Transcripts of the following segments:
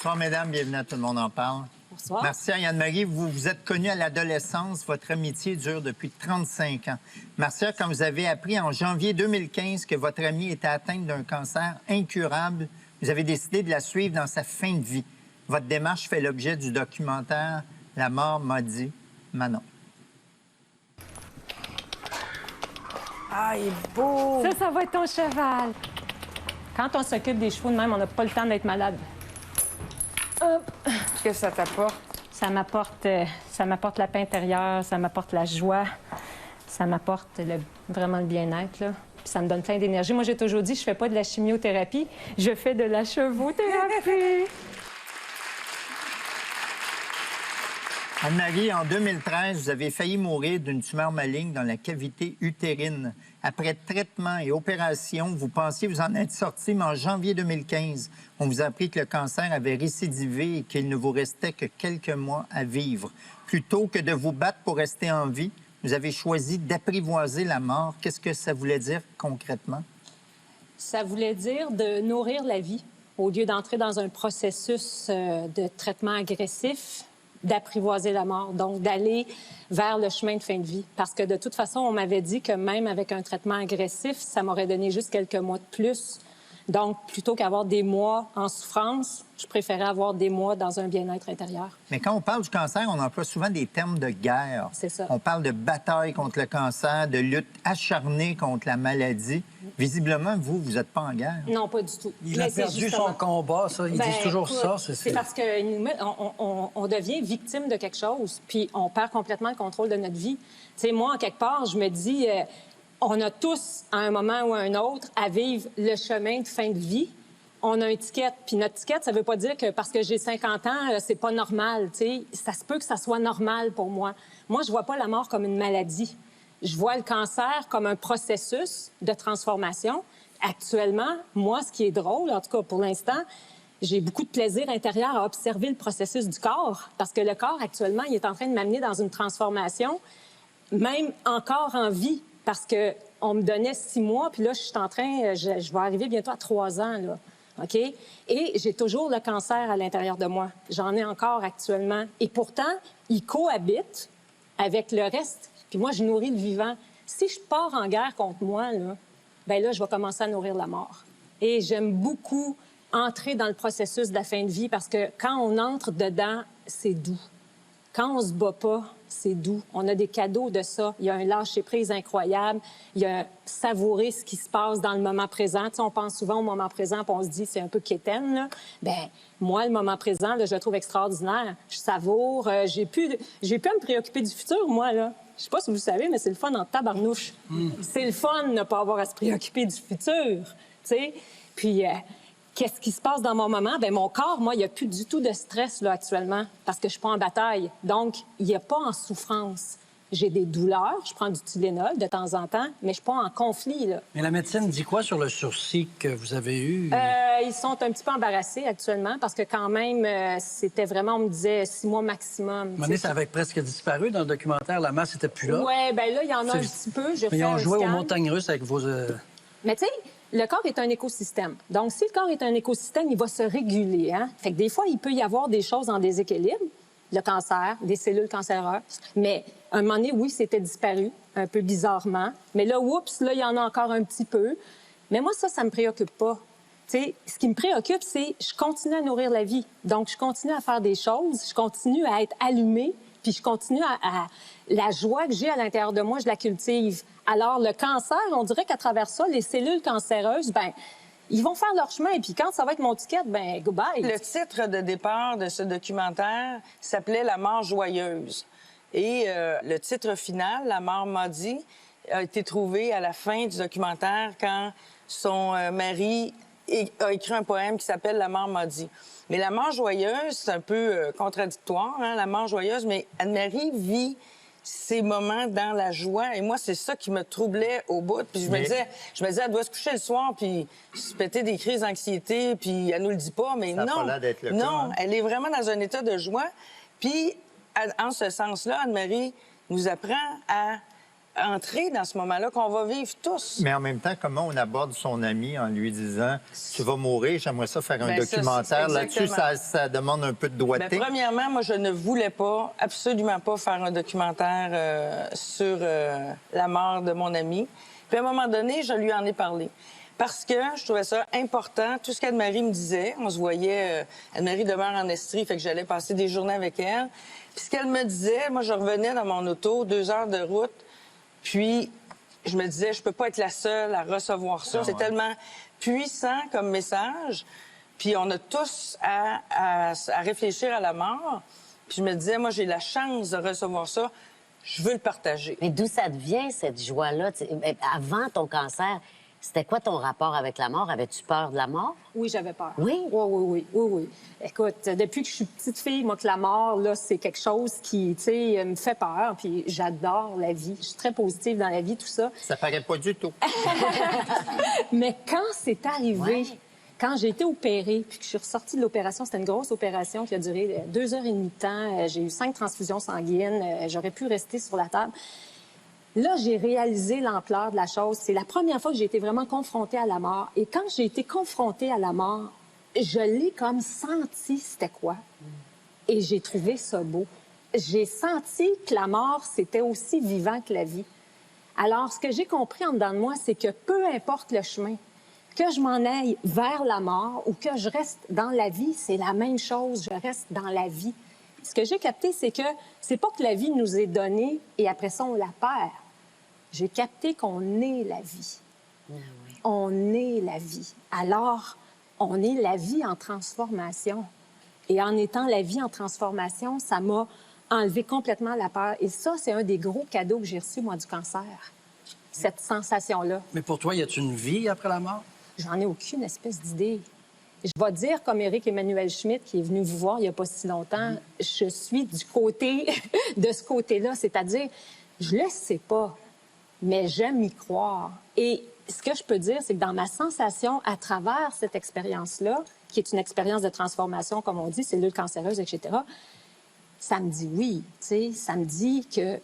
Bonsoir, mesdames. Bienvenue à Tout le monde en parle. Bonsoir. Marcia et Anne-Marie, vous vous êtes connus à l'adolescence. Votre amitié dure depuis 35 ans. Marcia, quand vous avez appris en janvier 2015 que votre amie était atteinte d'un cancer incurable, vous avez décidé de la suivre dans sa fin de vie. Votre démarche fait l'objet du documentaire « La mort m'a dit, Manon ». Ah, il est beau! Ça va être ton cheval. Quand on s'occupe des chevaux de même, on n'a pas le temps d'être malade. Hop. Qu'est-ce que ça t'apporte? Ça m'apporte la paix intérieure, ça m'apporte la joie, ça m'apporte vraiment le bien-être, là. Puis ça me donne plein d'énergie. Moi, j'ai toujours dit, je fais pas de la chimiothérapie, je fais de la chevothérapie. Anne-Marie, en 2013, vous avez failli mourir d'une tumeur maligne dans la cavité utérine. Après traitement et opération, vous pensiez vous en être sorti, mais en janvier 2015, on vous a appris que le cancer avait récidivé et qu'il ne vous restait que quelques mois à vivre. Plutôt que de vous battre pour rester en vie, vous avez choisi d'apprivoiser la mort. Qu'est-ce que ça voulait dire concrètement? Ça voulait dire de nourrir la vie au lieu d'entrer dans un processus de traitement agressif, d'apprivoiser la mort, donc d'aller vers le chemin de fin de vie. Parce que de toute façon, on m'avait dit que même avec un traitement agressif, ça m'aurait donné juste quelques mois de plus. Donc, plutôt qu'avoir des mois en souffrance, je préférais avoir des mois dans un bien-être intérieur. Mais quand on parle du cancer, on emploie souvent des termes de guerre. C'est ça. On parle de bataille contre le cancer, de lutte acharnée contre la maladie. Visiblement, vous n'êtes pas en guerre. Non, pas du tout. Il a perdu son combat, ça. Ils disent toujours ça. C'est parce qu'on devient victime de quelque chose, puis on perd complètement le contrôle de notre vie. Tu sais, moi, en quelque part, je me dis... on a tous, à un moment ou à un autre, à vivre le chemin de fin de vie. On a une étiquette. Puis notre étiquette, ça veut pas dire que parce que j'ai 50 ans, c'est pas normal. T'sais. Ça se peut que ça soit normal pour moi. Moi, je vois pas la mort comme une maladie. Je vois le cancer comme un processus de transformation. Actuellement, moi, ce qui est drôle, en tout cas pour l'instant, j'ai beaucoup de plaisir intérieur à observer le processus du corps. Parce que le corps, actuellement, il est en train de m'amener dans une transformation, même encore en vie. Parce qu'on me donnait 6 mois, puis là, je suis en train... Je vais arriver bientôt à 3 ans, là. OK? Et j'ai toujours le cancer à l'intérieur de moi. J'en ai encore actuellement. Et pourtant, il cohabite avec le reste. Puis moi, je nourris le vivant. Si je pars en guerre contre moi, là, bien là, je vais commencer à nourrir la mort. Et j'aime beaucoup entrer dans le processus de la fin de vie parce que quand on entre dedans, c'est doux. Quand on se bat pas, c'est doux. On a des cadeaux de ça. Il y a un lâcher-prise incroyable. Il y a un savourer ce qui se passe dans le moment présent. Tu sais, on pense souvent au moment présent, puis on se dit c'est un peu quétaine, là. Bien, moi, le moment présent, là, je le trouve extraordinaire. Je savoure. J'ai plus à me préoccuper du futur, moi, là. Je sais pas si vous savez, mais c'est le fun en tabarnouche. C'est le fun de ne pas avoir à se préoccuper du futur, tu sais. Puis... qu'est-ce qui se passe dans mon moment? Bien, mon corps, moi, il n'y a plus du tout de stress là, actuellement parce que je ne suis pas en bataille. Donc, il n'y a pas en souffrance. J'ai des douleurs, je prends du Tylenol de temps en temps, mais je ne suis pas en conflit. Là. Mais la médecine dit quoi sur le sursis que vous avez eu? Ils sont un petit peu embarrassés actuellement parce que quand même, c'était vraiment, on me disait 6 mois maximum. À ça avait presque disparu dans le documentaire. La masse n'était plus là. Oui, bien là, il y en a un petit peu. Ils ont joué aux montagnes russes avec vos... Mais tu sais... Le corps est un écosystème. Donc, si le corps est un écosystème, il va se réguler. Hein? Fait que des fois, il peut y avoir des choses en déséquilibre, le cancer, des cellules cancéreuses. Mais à un moment donné, oui, c'était disparu, un peu bizarrement. Mais là, oups, là, il y en a encore un petit peu. Mais moi, ça me préoccupe pas. T'sais, ce qui me préoccupe, c'est je continue à nourrir la vie. Donc, je continue à faire des choses, je continue à être allumée, puis je continue à... La joie que j'ai à l'intérieur de moi, je la cultive. Alors, le cancer, on dirait qu'à travers ça, les cellules cancéreuses, bien, ils vont faire leur chemin. Et puis quand ça va être mon ticket, bien, goodbye. Le titre de départ de ce documentaire s'appelait « La mort joyeuse ». Et le titre final, « La mort m'a dit », a été trouvé à la fin du documentaire quand son mari a écrit un poème qui s'appelle « La mort m'a dit ». Mais la mort joyeuse, c'est un peu contradictoire, hein, la mort joyeuse, mais Anne-Marie vit ces moments dans la joie. Et moi, c'est ça qui me troublait au bout. Puis je me disais, elle doit se coucher le soir, puis se péter des crises d'anxiété, puis elle nous le dit pas, mais ça non. a pas l'air d'être le cas, hein? Elle est vraiment dans un état de joie. Puis, en ce sens-là, Anne-Marie nous apprend à entrer dans ce moment-là qu'on va vivre tous. Mais en même temps, comment on aborde son ami en lui disant « Tu vas mourir, j'aimerais ça faire un Ben, ça, documentaire là-dessus. » exactement. Ça demande un peu de doigté. Bien, premièrement, moi, je ne voulais pas, absolument pas, faire un documentaire sur la mort de mon ami. Puis à un moment donné, je lui en ai parlé. Parce que je trouvais ça important. Tout ce qu'Anne-Marie me disait, on se voyait... Anne-Marie demeure en Estrie, fait que j'allais passer des journées avec elle. Puis ce qu'elle me disait, moi, je revenais dans mon auto, 2 heures de route, puis je me disais, je peux pas être la seule à recevoir ça. C'est tellement puissant comme message. Puis on a tous à réfléchir à la mort. Puis je me disais, moi, j'ai la chance de recevoir ça. Je veux le partager. Mais d'où ça te vient, cette joie-là? Avant ton cancer, c'était quoi ton rapport avec la mort? Avais-tu peur de la mort? Oui, j'avais peur. Oui? Oui. Écoute, depuis que je suis petite fille, moi, que la mort, là, c'est quelque chose qui, tu sais, me fait peur. Puis j'adore la vie. Je suis très positive dans la vie, tout ça. Ça paraît pas du tout. Mais quand c'est arrivé, Ouais. quand j'ai été opérée, puis que je suis ressortie de l'opération, c'était une grosse opération qui a duré 2 heures et demie de temps. J'ai eu 5 transfusions sanguines. J'aurais pu rester sur la table. Là, j'ai réalisé l'ampleur de la chose. C'est la première fois que j'ai été vraiment confrontée à la mort. Et quand j'ai été confrontée à la mort, je l'ai comme senti c'était quoi. Et j'ai trouvé ça beau. J'ai senti que la mort, c'était aussi vivant que la vie. Alors, ce que j'ai compris en dedans de moi, c'est que peu importe le chemin, que je m'en aille vers la mort ou que je reste dans la vie, c'est la même chose. Je reste dans la vie. Ce que j'ai capté, c'est que c'est pas que la vie nous est donnée et après ça, on la perd. J'ai capté qu'on est la vie. On est la vie. Alors, on est la vie en transformation. Et en étant la vie en transformation, ça m'a enlevé complètement la peur. Et ça, c'est un des gros cadeaux que j'ai reçus, moi, du cancer. Cette sensation-là. Mais pour toi, y a-t-il une vie après la mort? J'en ai aucune espèce d'idée. Je vais dire, comme Éric Emmanuel Schmitt, qui est venu vous voir il n'y a pas si longtemps, je suis du côté de ce côté-là. C'est-à-dire, je le sais pas, mais j'aime y croire. Et ce que je peux dire, c'est que dans ma sensation, à travers cette expérience-là, qui est une expérience de transformation, comme on dit, cellules cancéreuses, etc., ça me dit oui, tu sais, ça me dit que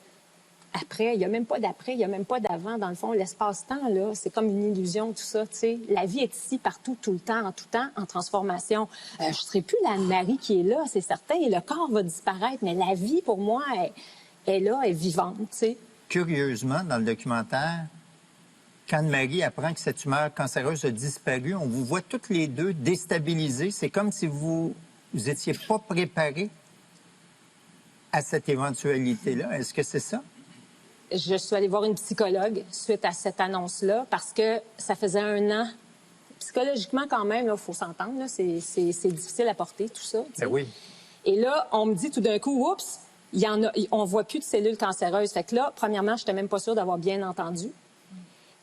après, il n'y a même pas d'après, il n'y a même pas d'avant. Dans le fond, l'espace-temps, là, c'est comme une illusion, tout ça, tu sais. La vie est ici, partout, tout le temps, en transformation. Je ne serai plus la Marie qui est là, c'est certain, et le corps va disparaître, mais la vie, pour moi, est là, est vivante, tu sais. Curieusement, dans le documentaire, quand Anne-Marie apprend que cette tumeur cancéreuse a disparu, on vous voit toutes les deux déstabilisées. C'est comme si vous étiez pas préparées à cette éventualité-là. Est-ce que c'est ça? Je suis allée voir une psychologue suite à cette annonce-là parce que ça faisait 1 an. Psychologiquement, quand même, il faut s'entendre, là, c'est difficile à porter, tout ça. Tu sais. Ben oui. Et là, on me dit tout d'un coup, oups, il y en a, on voit plus de cellules cancéreuses. Fait que là, premièrement, je n'étais même pas sûre d'avoir bien entendu.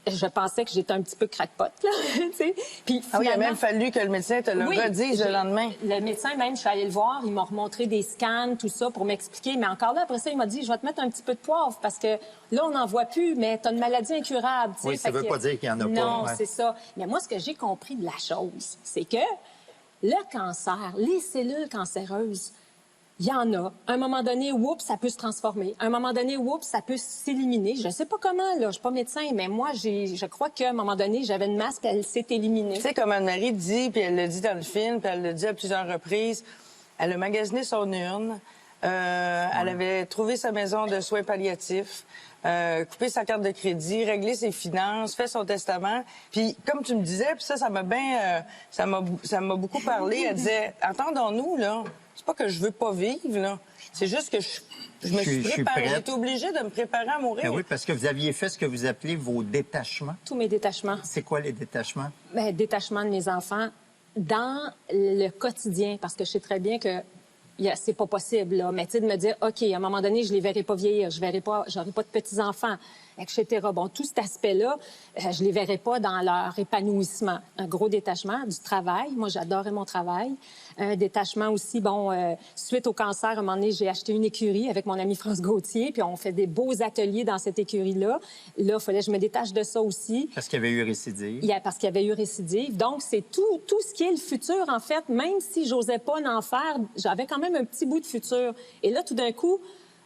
Je pensais que j'étais un petit peu crackpot, là, tu sais. Puis Ah oui, il a finalement- même fallu que le médecin te le redise le lendemain. Le médecin, même, je suis allée le voir, il m'a remontré des scans, tout ça, pour m'expliquer. Mais encore là, après ça, il m'a dit, je vais te mettre un petit peu de poivre parce que là, on n'en voit plus, mais tu as une maladie incurable. Tu sais. Oui, ça Fait veut que- pas dire qu'il y en a pas, Non, ouais. c'est ça. Mais moi, ce que j'ai compris de la chose, c'est que le cancer, les cellules cancéreuses, il y en a. À un moment donné, oups, ça peut se transformer. À un moment donné, oups, ça peut s'éliminer. Je sais pas comment, là, je suis pas médecin, mais moi, je crois qu'à un moment donné, j'avais une masse, puis elle s'est éliminée. Tu sais, comme Anne-Marie dit, puis elle le dit dans le film, puis elle le dit à plusieurs reprises, elle a magasiné son urne, elle avait trouvé sa maison de soins palliatifs, coupé sa carte de crédit, réglé ses finances, fait son testament. Puis comme tu me disais, puis ça m'a bien... ça m'a beaucoup parlé. Elle disait, entendons-nous, là, c'est pas que je veux pas vivre, là. C'est juste que je me suis Je suis préparée. prête. J'étais obligée de me préparer à mourir. Ben oui, parce que vous aviez fait ce que vous appelez vos détachements. Tous mes détachements. C'est quoi les détachements? Ben, détachement de mes enfants dans le quotidien, parce que je sais très bien que c'est pas possible, là. Mais tu sais, de me dire, OK, à un moment donné, je les verrai pas vieillir, j'aurai pas de petits-enfants, etc. Bon, tout cet aspect-là, je les verrai pas dans leur épanouissement. Un gros détachement du travail. Moi, j'adorais mon travail. Un détachement aussi, bon, suite au cancer, à un moment donné, j'ai acheté une écurie avec mon ami France Gauthier, puis on fait des beaux ateliers dans cette écurie-là. Là, il fallait que je me détache de ça aussi. Parce qu'il y avait eu récidive. Parce qu'il y avait eu récidive. Donc, c'est tout ce qui est le futur, en fait. Même si j'osais pas en faire, j'avais quand même un petit bout de futur. Et là, tout d'un coup,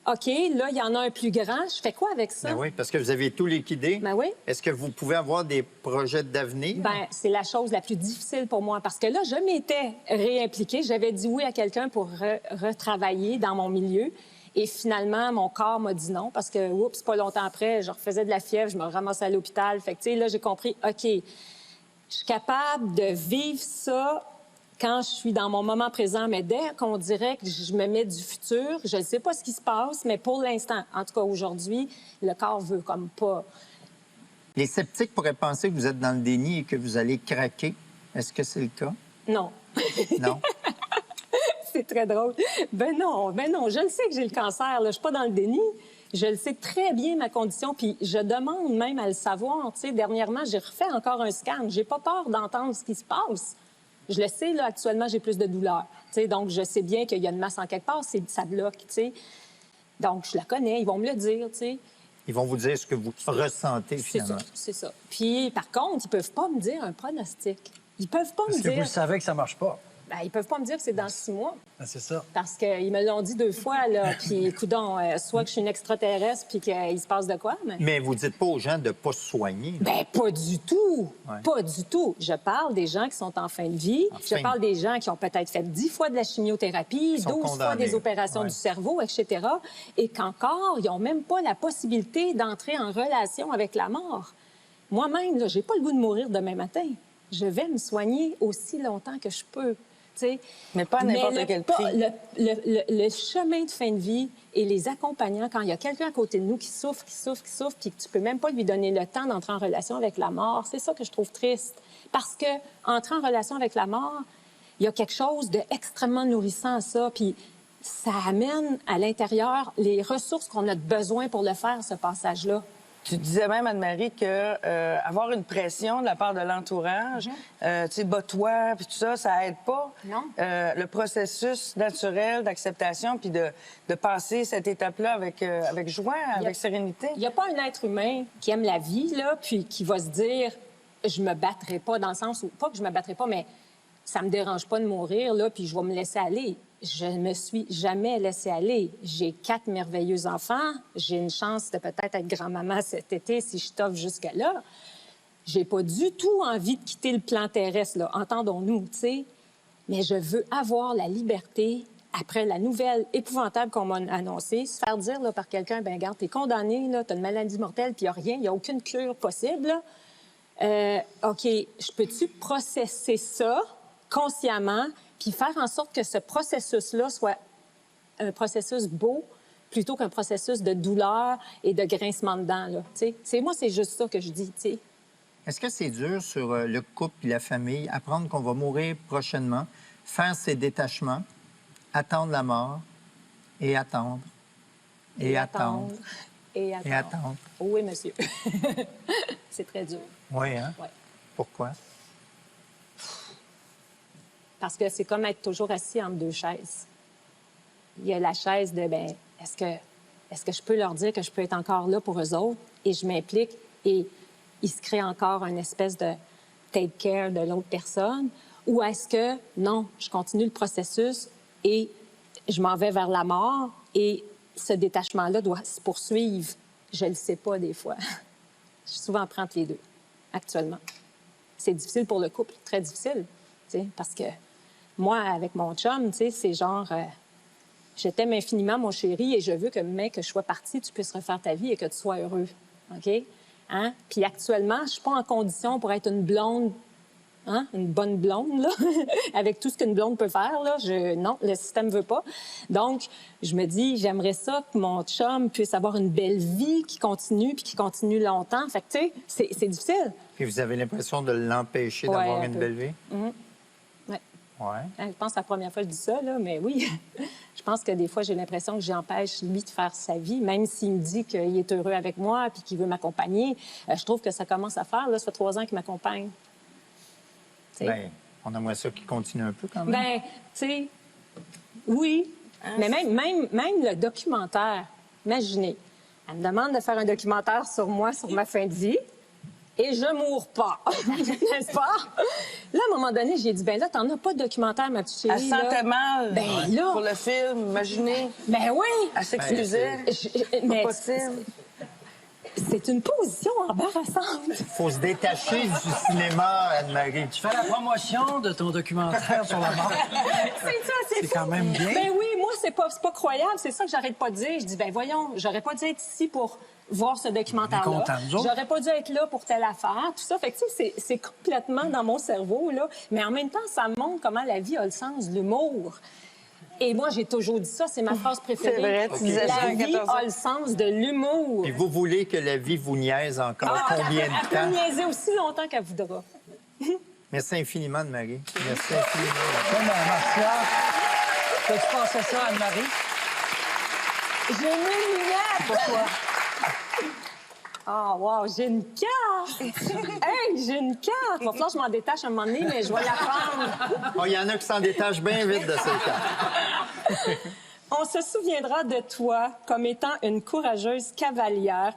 OK, là, il y en a un plus grand. Je fais quoi avec ça? Ben oui, parce que vous avez tout liquidé. Ben oui. Est-ce que vous pouvez avoir des projets d'avenir? Ben, c'est la chose la plus difficile pour moi parce que là, je m'étais réimpliquée. J'avais dit oui à quelqu'un pour retravailler dans mon milieu. Et finalement, mon corps m'a dit non parce que, oups, pas longtemps après, je refaisais de la fièvre, je me ramassais à l'hôpital. Fait que, tu sais, là, j'ai compris, OK, je suis capable de vivre ça quand je suis dans mon moment présent, mais dès qu'on dirait que je me mets du futur, je ne sais pas ce qui se passe, mais pour l'instant, en tout cas aujourd'hui, le corps veut comme pas. Les sceptiques pourraient penser que vous êtes dans le déni et que vous allez craquer. Est-ce que c'est le cas? Non. Non? C'est très drôle. Ben non, je le sais que j'ai le cancer, là. Je suis pas dans le déni. Je le sais très bien, ma condition, puis je demande même à le savoir. Tu sais, dernièrement, j'ai refait encore un scan. J'ai pas peur d'entendre ce qui se passe. Je le sais, là, actuellement, j'ai plus de douleur. Tu sais, donc, je sais bien qu'il y a une masse en quelque part, ça bloque, tu sais. Donc, je la connais, ils vont me le dire, tu sais. Ils vont vous dire ce que vous ressentez, finalement. C'est ça. Puis, par contre, ils peuvent pas me dire un pronostic. Ils peuvent pas Parce me que dire... vous le savez que ça marche pas. Ben, ils peuvent pas me dire que c'est dans 6 mois. Ben, c'est ça. Parce qu'ils me l'ont dit 2 fois, là. Puis, coudonc, soit que je suis une extraterrestre puis qu'il se passe de quoi, mais... Mais vous dites pas aux gens de pas se soigner. Ben pas du tout. Ouais. Pas du tout. Je parle des gens qui sont en fin de vie. Enfin. Je parle des gens qui ont peut-être fait 10 fois de la chimiothérapie, Ils sont 12 fois condamnés. des opérations Ouais. du cerveau, etc. Et qu'encore, ils n'ont même pas la possibilité d'entrer en relation avec la mort. Moi-même, là, j'ai pas le goût de mourir demain matin. Je vais me soigner aussi longtemps que je peux. T'sais. Mais pas à n'importe le quel pas- prix. le chemin de fin de vie et les accompagnants, quand il y a quelqu'un à côté de nous qui souffre, puis que tu peux même pas lui donner le temps d'entrer en relation avec la mort, c'est ça que je trouve triste. Parce que entrer en relation avec la mort, il y a quelque chose d'extrêmement nourrissant à ça, puis ça amène à l'intérieur les ressources qu'on a besoin pour le faire, ce passage-là. Tu disais même, Anne-Marie, que avoir une pression de la part de l'entourage, tu sais, bats-toi, puis tout ça, ça aide pas. Non. Le processus naturel d'acceptation, puis de passer cette étape-là avec joie, avec sérénité. Il n'y a pas un être humain qui aime la vie, là, puis qui va se dire « je me battrai pas », dans le sens où, pas que je me battrai pas, mais ça me dérange pas de mourir, là, puis je vais me laisser aller. Je ne me suis jamais laissée aller. J'ai 4 merveilleux enfants. J'ai une chance de peut-être être grand-maman cet été si je t'offre jusqu'à là. J'ai pas du tout envie de quitter le plan terrestre, là, entendons-nous, tu sais. Mais je veux avoir la liberté, après la nouvelle épouvantable qu'on m'a annoncée, se faire dire là, par quelqu'un, ben regarde, t'es condamné, là, t'as une maladie mortelle, puis il n'y a rien, il n'y a aucune cure possible, là. OK, je peux-tu processer ça consciemment, puis faire en sorte que ce processus-là soit un processus beau plutôt qu'un processus de douleur et de grincement de dents, là, tu sais. Moi, c'est juste ça que je dis, tu sais. Est-ce que c'est dur sur le couple et la famille, apprendre qu'on va mourir prochainement, faire ses détachements, attendre la mort et attendre, et attendre, Et attendre. et attendre? Oui, monsieur. C'est très dur. Oui, hein? Ouais. Pourquoi? Parce que c'est comme être toujours assis entre 2 chaises. Il y a la chaise de, ben, est-ce que je peux leur dire que je peux être encore là pour eux autres? Et je m'implique et il se crée encore une espèce de take care de l'autre personne. Ou est-ce que, non, je continue le processus et je m'en vais vers la mort et ce détachement-là doit se poursuivre? Je ne le sais pas des fois. Je suis souvent entre les deux, actuellement. C'est difficile pour le couple, très difficile, tu sais, parce que moi, avec mon chum, tu sais, c'est genre, je t'aime infiniment, mon chéri, et je veux que, mec, que je sois partie, tu puisses refaire ta vie et que tu sois heureux, OK? Hein? Puis actuellement, je suis pas en condition pour être une blonde, hein? Une bonne blonde, là, avec tout ce qu'une blonde peut faire, là. Non, le système veut pas. Donc, je me dis, j'aimerais ça que mon chum puisse avoir une belle vie qui continue, puis qui continue longtemps. Fait que, tu sais, c'est difficile. Puis vous avez l'impression de l'empêcher Ouais, d'avoir un une peu. belle vie? Ouais. Oui. Hein, je pense que c'est la première fois que je dis ça, là, mais oui. Je pense que des fois, j'ai l'impression que j'empêche lui de faire sa vie, même s'il me dit qu'il est heureux avec moi puis qu'il veut m'accompagner. Je trouve que ça commence à faire. Là, ça fait 3 ans qu'il m'accompagne. Tu sais? Bien, on aimerait ça qu'il continue un peu quand même. Ben, tu sais, oui. Mais même le documentaire, imaginez, elle me demande de faire un documentaire sur moi, sur ma fin de vie. et je mourre pas. N'est-ce pas? Là, à un moment donné, j'ai dit, ben là, t'en as pas de documentaire, ma petite chérie. Elle sentait mal Ben là. pour le film, imaginez. Ben oui! Elle s'excusait. Mais Pas possible. c'est une position embarrassante. Il faut se détacher du cinéma, Anne-Marie. Tu fais la promotion de ton documentaire sur la mort. C'est quand même bien. Ben oui, moi, c'est pas croyable. C'est ça que j'arrête pas de dire. Je dis, ben voyons, j'aurais pas dû être ici pour voir ce On est documentaire-là. contents, nous autres. J'aurais pas dû être là pour telle affaire, tout ça. Fait que, tu sais, c'est complètement dans mon cerveau, là. Mais en même temps, ça me montre comment la vie a le sens de l'humour. Et moi, j'ai toujours dit ça, c'est ma phrase préférée. C'est vrai, tu disais ça à La vie 14 ans. a le sens de l'humour. Et vous voulez que la vie vous niaise encore combien de Elle peut temps? niaiser aussi longtemps qu'elle voudra. Merci infiniment, Anne-Marie. Merci infiniment. Comme Marcia, t'as-tu pensé ça, Anne-Marie? J'ai mes lunettes! Pourquoi? Ah, wow, j'ai une carte! Hey, j'ai une carte! Il va falloir que je m'en détache un moment donné, mais je vais la prendre. Oh, il y en a qui s'en détachent bien vite de ces cartes. On se souviendra de toi comme étant une courageuse cavalière,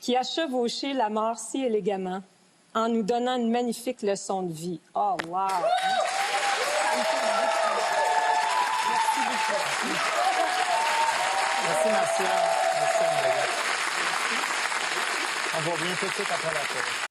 qui a chevauché la mort si élégamment, en nous donnant une magnifique leçon de vie. Oh, wow! Merci, Marcia. Merci, Anne-Marie. On va bien tout de suite après la pause.